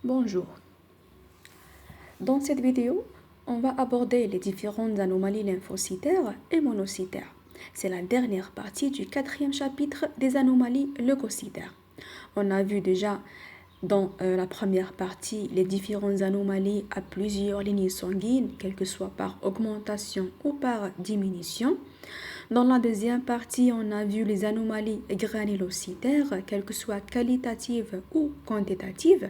Bonjour. Dans cette vidéo, on va aborder les différentes anomalies lymphocytaires et monocytaires. C'est la dernière partie du 4e chapitre des anomalies leucocytaires. On a vu déjà dans la première partie les différentes anomalies à plusieurs lignes sanguines, quelle que soit par augmentation ou par diminution. Dans la deuxième partie, on a vu les anomalies granulocytaires, quelles que soient qualitatives ou quantitatives.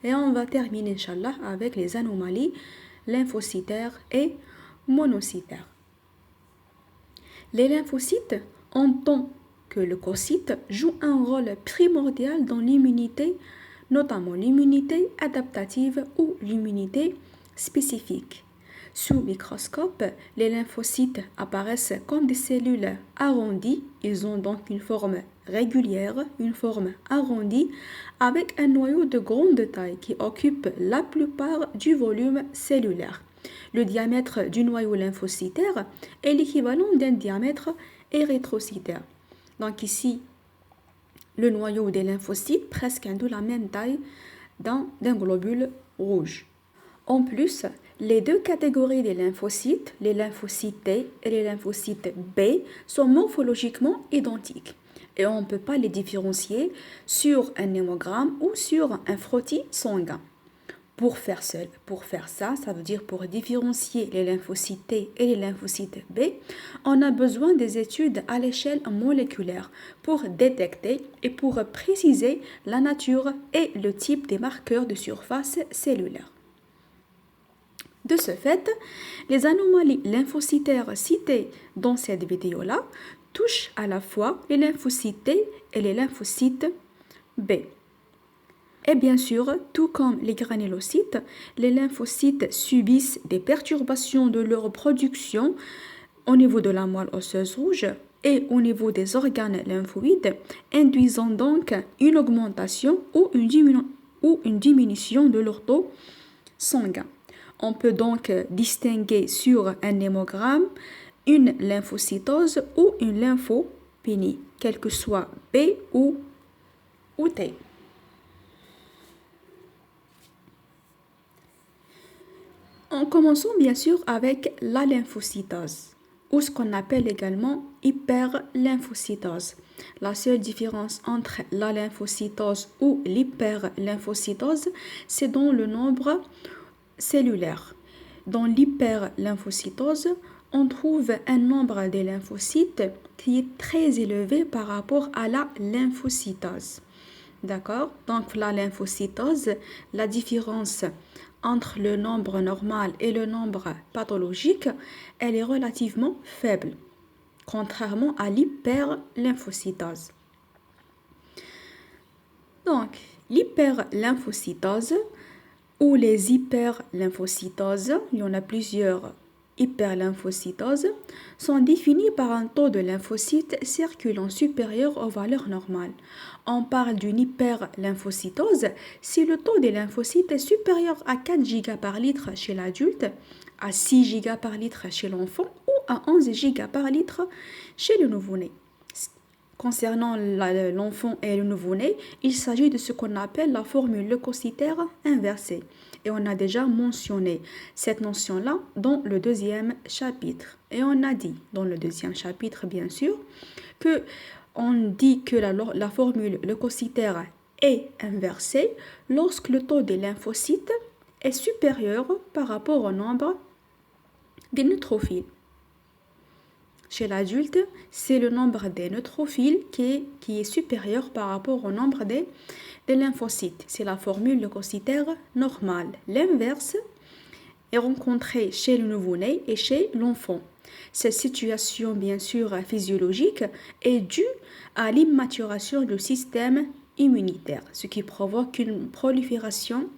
Et on va terminer, Inch'Allah, avec les anomalies lymphocytaires et monocytaires. Les lymphocytes, en tant que leucocytes, jouent un rôle primordial dans l'immunité, notamment l'immunité adaptative ou l'immunité spécifique. Sous microscope, les lymphocytes apparaissent comme des cellules arrondies. Ils ont donc une forme régulière, une forme arrondie, avec un noyau de grande taille qui occupe la plupart du volume cellulaire. Le diamètre du noyau lymphocytaire est l'équivalent d'un diamètre érythrocytaire. Donc ici, le noyau des lymphocytes presque de la même taille d'un globule rouge. En plus, les deux catégories des lymphocytes, les lymphocytes T et les lymphocytes B, sont morphologiquement identiques et on ne peut pas les différencier sur un hémogramme ou sur un frottis sanguin. Pour faire ça, ça veut dire pour différencier les lymphocytes T et les lymphocytes B, on a besoin des études à l'échelle moléculaire pour détecter et pour préciser la nature et le type des marqueurs de surface cellulaire. De ce fait, les anomalies lymphocytaires citées dans cette vidéo-là touchent à la fois les lymphocytes T et les lymphocytes B. Et bien sûr, tout comme les granulocytes, les lymphocytes subissent des perturbations de leur production au niveau de la moelle osseuse rouge et au niveau des organes lymphoïdes, induisant donc une augmentation ou une diminution de leur taux sanguin. On peut donc distinguer sur un hémogramme une lymphocytose ou une lymphopénie, quel que soit B ou T. En commençant bien sûr avec la lymphocytose, ou ce qu'on appelle également hyperlymphocytose. La seule différence entre la lymphocytose ou l'hyperlymphocytose, c'est dans le nombre cellulaire. Dans l'hyperlymphocytose, on trouve un nombre des lymphocytes qui est très élevé par rapport à la lymphocytose. D'accord? Donc la lymphocytose, la différence entre le nombre normal et le nombre pathologique, elle est relativement faible, contrairement à l'hyperlymphocytose. Donc, l'hyperlymphocytose ou les hyperlymphocytoses, il y en a plusieurs hyperlymphocytoses, sont définies par un taux de lymphocytes circulant supérieur aux valeurs normales. On parle d'une hyperlymphocytose si le taux des lymphocytes est supérieur à 4 Giga par litre chez l'adulte, à 6 Giga par litre chez l'enfant ou à 11 Giga par litre chez le nouveau-né. Concernant l'enfant et le nouveau-né, il s'agit de ce qu'on appelle la formule leucocytaire inversée. Et on a déjà mentionné cette notion-là dans le 2e chapitre. Et on a dit dans le 2e chapitre, bien sûr, que on dit que la formule leucocytaire est inversée lorsque le taux des lymphocytes est supérieur par rapport au nombre des neutrophiles. Chez l'adulte, c'est le nombre des neutrophiles qui est supérieur par rapport au nombre des lymphocytes. C'est la formule leucocytaire normale. L'inverse est rencontrée chez le nouveau-né et chez l'enfant. Cette situation, bien sûr, physiologique est due à l'immaturation du système immunitaire, ce qui provoque une prolifération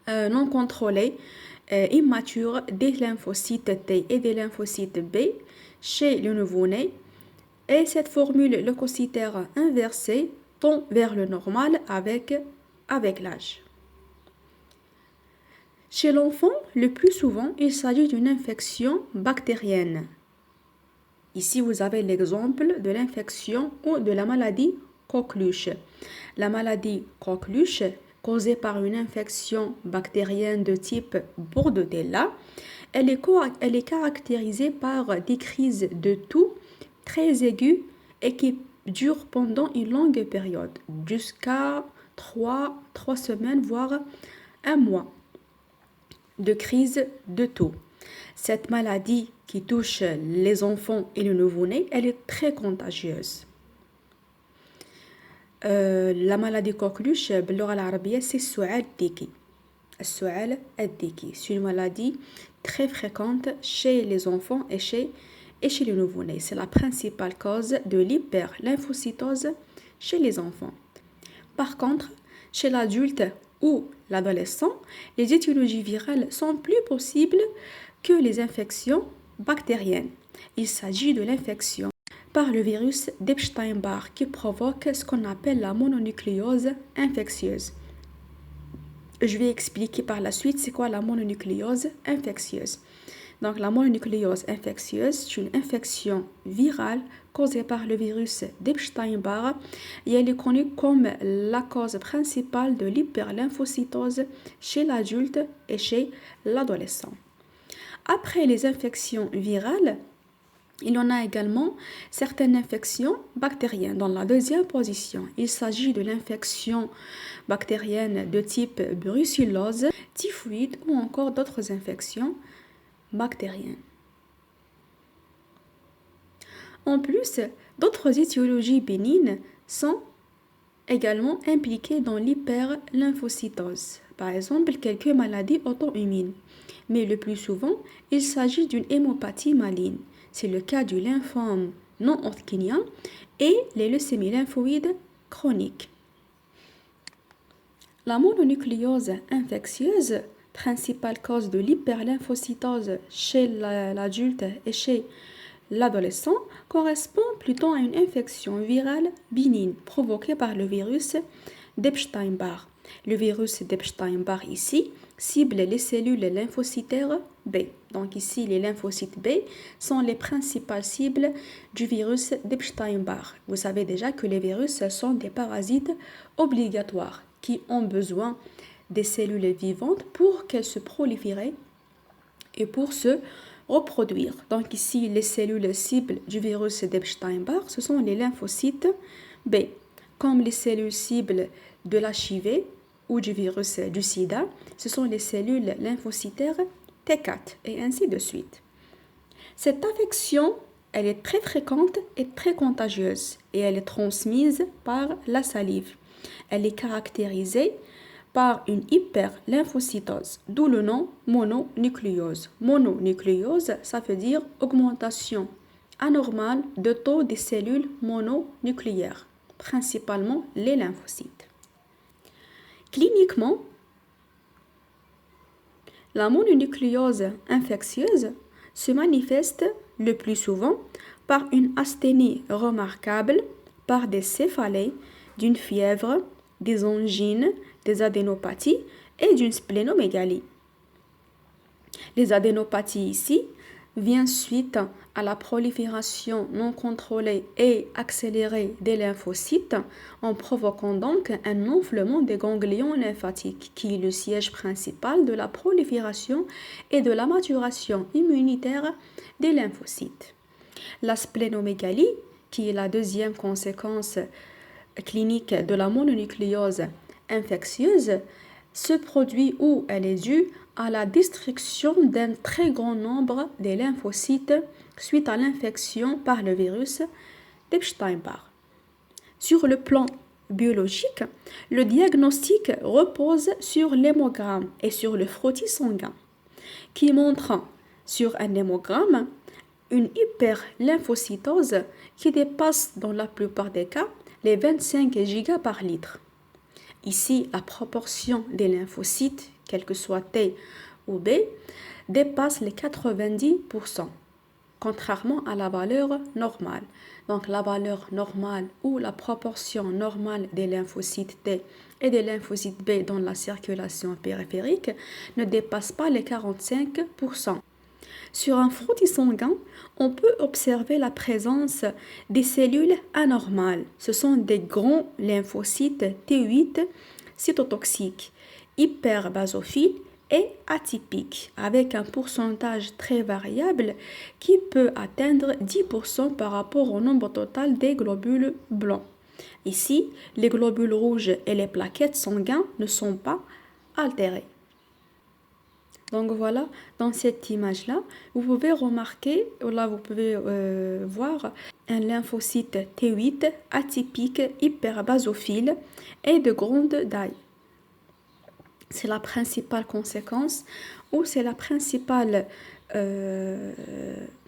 non contrôlée, immature des lymphocytes T et des lymphocytes B chez le nouveau-né, et cette formule leucocytaire inversée tend vers le normal avec l'âge. Chez l'enfant, le plus souvent, il s'agit d'une infection bactérienne. Ici, vous avez l'exemple de l'infection ou de la maladie coqueluche. La maladie coqueluche causée par une infection bactérienne de type Bordetella. Elle est caractérisée par des crises de toux très aiguës et qui durent pendant une longue période, jusqu'à 3 semaines, voire un mois de crise de toux. Cette maladie qui touche les enfants et les nouveau-nés, elle est très contagieuse. La maladie coqueluche باللغة العربية c'est السعال الديكي. السعال الديكي, c'est une maladie très fréquente chez les enfants et chez les nouveau-nés. C'est la principale cause de l'hyperlymphocytose chez les enfants. Par contre, chez l'adulte ou l'adolescent, les étiologies virales sont plus possibles que les infections bactériennes. Il s'agit de l'infection par le virus d'Epstein-Barr qui provoque ce qu'on appelle la mononucléose infectieuse. Je vais expliquer par la suite c'est quoi la mononucléose infectieuse. Donc la mononucléose infectieuse, c'est une infection virale causée par le virus d'Epstein-Barr et elle est connue comme la cause principale de l'hyperlymphocytose chez l'adulte et chez l'adolescent. Après les infections virales, il y en a également certaines infections bactériennes. Dans la deuxième position, il s'agit de l'infection bactérienne de type brucellose, typhoïde ou encore d'autres infections bactériennes. En plus, d'autres étiologies bénignes sont également impliquées dans l'hyperlymphocytose. Par exemple, quelques maladies auto-immunes. Mais le plus souvent, il s'agit d'une hémopathie maligne. C'est le cas du lymphome non hodgkinien et les leucémies lymphoïdes chroniques. La mononucléose infectieuse, principale cause de l'hyperlymphocytose chez l'adulte et chez l'adolescent, correspond plutôt à une infection virale bénigne provoquée par le virus d'Epstein-Barr. Le virus d'Epstein-Barr ici cible les cellules lymphocytaires B. Donc ici, les lymphocytes B sont les principales cibles du virus d'Epstein-Barr. Vous savez déjà que les virus sont des parasites obligatoires qui ont besoin des cellules vivantes pour qu'elles se prolifèrent et pour se reproduire. Donc ici, les cellules cibles du virus d'Epstein-Barr, ce sont les lymphocytes B, comme les cellules cibles de l'HIV ou du virus du sida, ce sont les cellules lymphocytaires T4 et ainsi de suite. Cette infection, elle est très fréquente et très contagieuse et elle est transmise par la salive. Elle est caractérisée par une hyperlymphocytose, d'où le nom mononucléose. Mononucléose, ça veut dire augmentation anormale de taux des cellules mononucléaires, principalement les lymphocytes. Cliniquement, la mononucléose infectieuse se manifeste le plus souvent par une asthénie remarquable, par des céphalées, d'une fièvre, des angines, des adénopathies et d'une splénomégalie. Les adénopathies ici viennent suite à la prolifération non contrôlée et accélérée des lymphocytes en provoquant donc un enflement des ganglions lymphatiques qui est le siège principal de la prolifération et de la maturation immunitaire des lymphocytes. La splénomégalie, qui est la deuxième conséquence clinique de la mononucléose infectieuse, se produit ou elle est due à la destruction d'un très grand nombre des lymphocytes suite à l'infection par le virus d'Epstein-Barr. Sur le plan biologique, le diagnostic repose sur l'hémogramme et sur le frottis sanguin, qui montre sur un hémogramme une hyperlymphocytose qui dépasse dans la plupart des cas les 25 gigas par litre. Ici, la proportion des lymphocytes, quel que soit T ou B, dépasse les 90%, contrairement à la valeur normale. Donc la valeur normale ou la proportion normale des lymphocytes T et des lymphocytes B dans la circulation périphérique ne dépasse pas les 45%. Sur un frottis sanguin, on peut observer la présence des cellules anormales. Ce sont des grands lymphocytes T8 cytotoxiques, hyperbasophiles et atypiques, avec un pourcentage très variable qui peut atteindre 10% par rapport au nombre total des globules blancs. Ici, les globules rouges et les plaquettes sanguines ne sont pas altérées. Donc voilà, dans cette image-là, vous pouvez remarquer, là vous pouvez voir un lymphocyte T8 atypique hyperbasophile et de grande taille. C'est la principale conséquence ou c'est la principale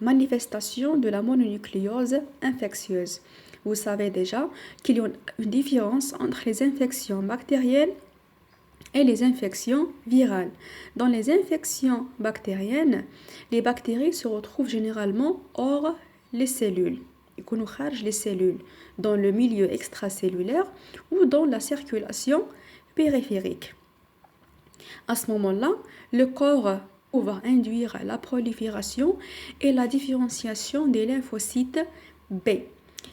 manifestation de la mononucléose infectieuse. Vous savez déjà qu'il y a une différence entre les infections bactériennes et les infections virales. Dans les infections bactériennes, les bactéries se retrouvent généralement hors les cellules, les cellules, dans le milieu extracellulaire ou dans la circulation périphérique. À ce moment-là, le corps va induire la prolifération et la différenciation des lymphocytes B.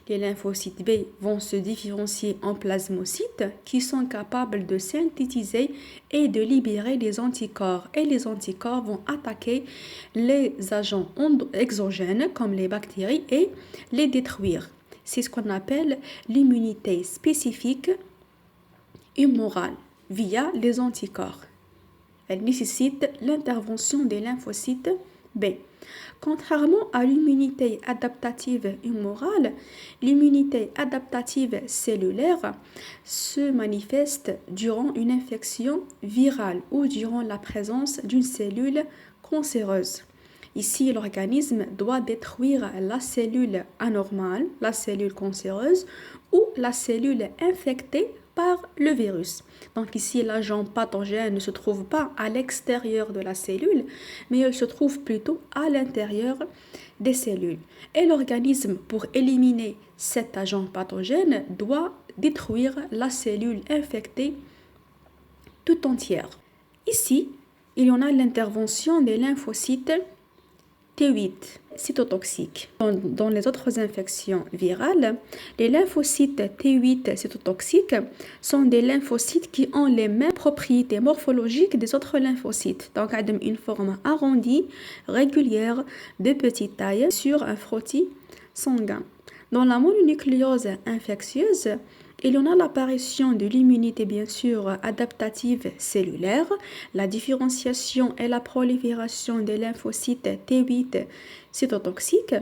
Les lymphocytes B vont se différencier en plasmocytes qui sont capables de synthétiser et de libérer des anticorps. Et les anticorps vont attaquer les agents exogènes comme les bactéries et les détruire. C'est ce qu'on appelle l'immunité spécifique humorale via les anticorps. Elle nécessite l'intervention des lymphocytes B. Contrairement à l'immunité adaptative humorale, l'immunité adaptative cellulaire se manifeste durant une infection virale ou durant la présence d'une cellule cancéreuse. Ici, l'organisme doit détruire la cellule anormale, la cellule cancéreuse ou la cellule infectée par le virus. Donc ici, l'agent pathogène ne se trouve pas à l'extérieur de la cellule, mais il se trouve plutôt à l'intérieur des cellules. Et l'organisme, pour éliminer cet agent pathogène, doit détruire la cellule infectée tout entière. Ici, il y en a l'intervention des lymphocytes T8, cytotoxiques. Dans les autres infections virales, les lymphocytes T8 cytotoxiques sont des lymphocytes qui ont les mêmes propriétés morphologiques des autres lymphocytes. Donc, une forme arrondie, régulière, de petite taille sur un frottis sanguin. Dans la mononucléose infectieuse, il y en a l'apparition de l'immunité bien sûr adaptative cellulaire, la différenciation et la prolifération des lymphocytes T8 cytotoxiques.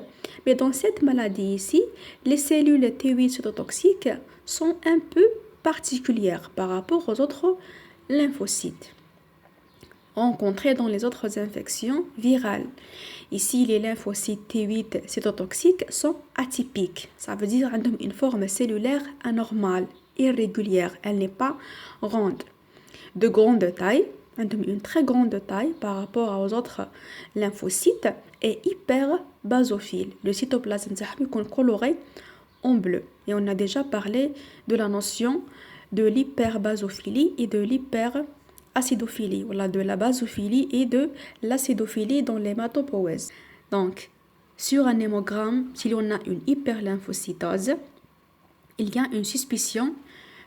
Mais dans cette maladie ici, les cellules T8 cytotoxiques sont un peu particulières par rapport aux autres lymphocytes rencontrés dans les autres infections virales. Ici, les lymphocytes T8 cytotoxiques sont atypiques. Ça veut dire une forme cellulaire anormale, irrégulière. Elle n'est pas ronde. De grande taille, une très grande taille par rapport aux autres lymphocytes et hyper basophile. Le cytoplasme est coloré en bleu. Et on a déjà parlé de la notion de l'hyperbasophilie et de l'hyperacidophilie, voilà, de la basophilie et de l'acidophilie dans l'hématopoïèse. Donc, sur un hémogramme, s'il y en a une hyperlymphocytose, il y a une suspicion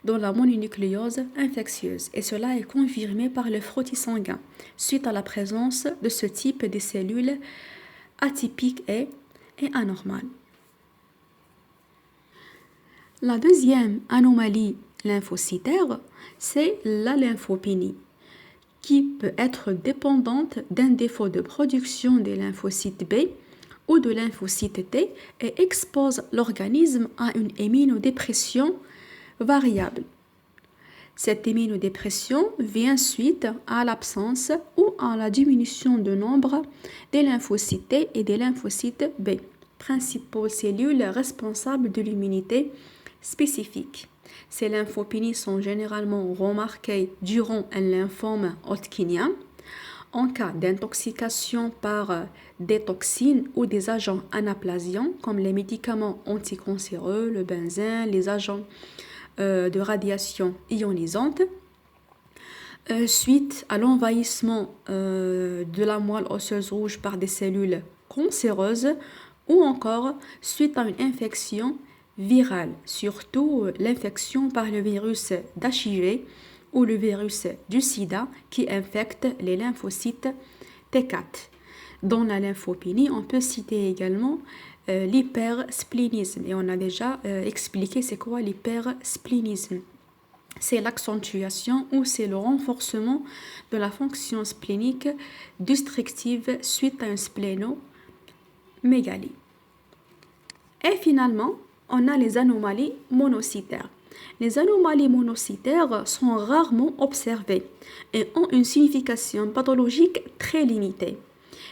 dans la mononucléose infectieuse et cela est confirmé par le frottis sanguin suite à la présence de ce type de cellules atypiques et anormales. La deuxième anomalie lymphocytaire, c'est la lymphopénie, qui peut être dépendante d'un défaut de production des lymphocytes B ou de lymphocytes T et expose l'organisme à une immunodépression variable. Cette immunodépression vient suite à l'absence ou à la diminution de nombre des lymphocytes T et des lymphocytes B, principales cellules responsables de l'immunité spécifique. Ces lymphopénies sont généralement remarquées durant un lymphome hodgkinien, en cas d'intoxication par des toxines ou des agents anaplasiens comme les médicaments anticancéreux, le benzène, les agents de radiation ionisante, suite à l'envahissement de la moelle osseuse rouge par des cellules cancéreuses ou encore suite à une infection virale, surtout l'infection par le virus d'HIV ou le virus du sida qui infecte les lymphocytes T4. Dans la lymphopénie, on peut citer également l'hypersplénisme. Et on a déjà expliqué c'est quoi l'hypersplénisme. C'est l'accentuation ou c'est le renforcement de la fonction splénique destructive suite à une splénomégalie. Et finalement, on a les anomalies monocytaires. Les anomalies monocytaires sont rarement observées et ont une signification pathologique très limitée.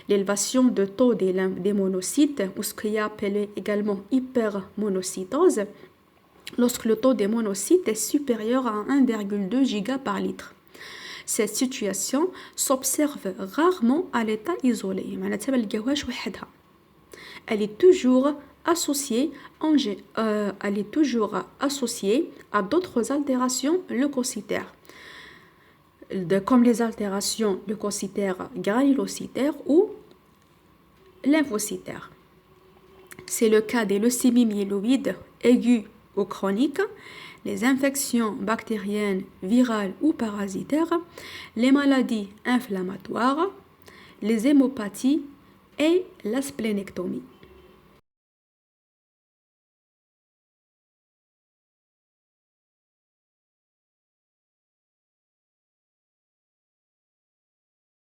L'élévation de taux des monocytes, ou ce qu'on appelle également hypermonocytose, lorsque le taux des monocytes est supérieur à 1,2 giga par litre. Cette situation s'observe rarement à l'état isolé. Elle est toujours associée à d'autres altérations leucocytaires, comme les altérations leucocytaires granulocytaires ou lymphocytaires. C'est le cas des leucémies myéloïdes aiguës ou chroniques, les infections bactériennes, virales ou parasitaires, les maladies inflammatoires, les hémopathies et la splénectomie.